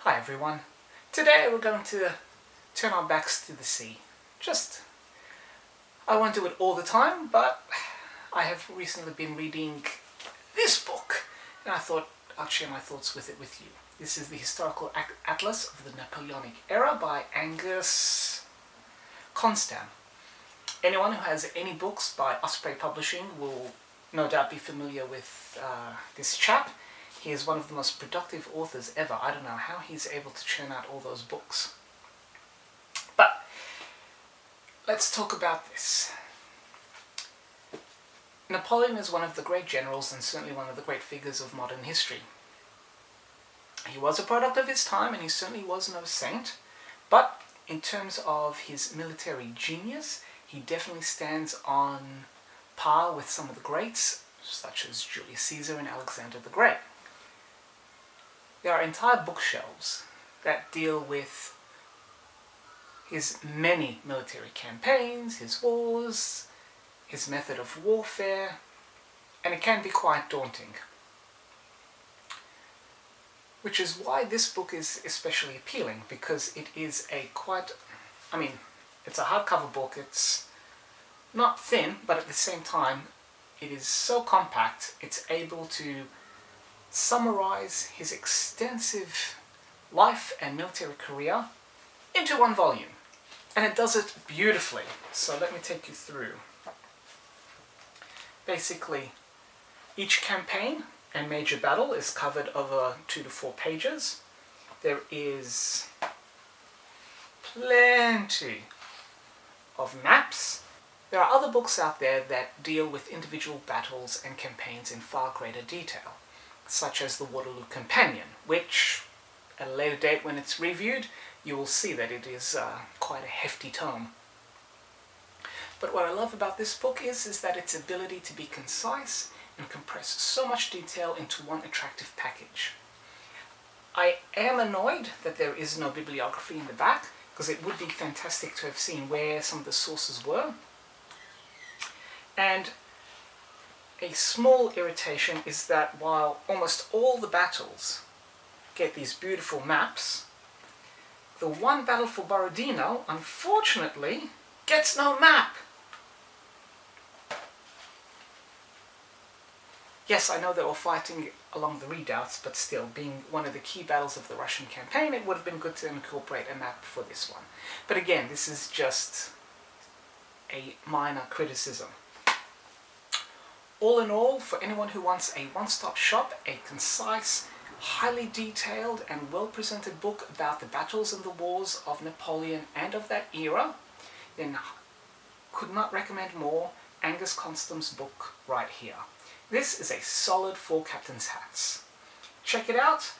Hi everyone. Today we're going to turn our backs to the sea. I won't do it all the time, but I have recently been reading this book and I thought I'd share my thoughts with you. This is the Historical Atlas of the Napoleonic Era by Angus Constant. Anyone who has any books by Osprey Publishing will no doubt be familiar with this chap. He is one of the most productive authors ever. I don't know how he's able to churn out all those books. But let's talk about this. Napoleon is one of the great generals and certainly one of the great figures of modern history. He was a product of his time and he certainly was no saint, but in terms of his military genius, he definitely stands on par with some of the greats, such as Julius Caesar and Alexander the Great. There are entire bookshelves that deal with his many military campaigns, his wars, his method of warfare, and it can be quite daunting. Which is why this book is especially appealing, because it is it's a hardcover book. It's not thin, but at the same time, it is so compact, it's able to summarize his extensive life and military career into one volume. And it does it beautifully. So let me take you through. Basically, each campaign and major battle is covered over 2 to 4 pages. There is plenty of maps. There are other books out there that deal with individual battles and campaigns in far greater detail, such as the Waterloo Companion, which at a later date when it's reviewed, you will see that it is quite a hefty tome. But what I love about this book is that its ability to be concise and compress so much detail into one attractive package. I am annoyed that there is no bibliography in the back, because it would be fantastic to have seen where some of the sources were. And a small irritation is that while almost all the battles get these beautiful maps, the one battle for Borodino, unfortunately, gets no map. Yes, I know they were fighting along the redoubts, but still, being one of the key battles of the Russian campaign, it would have been good to incorporate a map for this one. But again, this is just a minor criticism. All in all, for anyone who wants a one-stop shop, a concise, highly detailed and well-presented book about the battles and the wars of Napoleon and of that era, then could not recommend more Angus Constant's book right here. This is a solid 4 captain's hats. Check it out.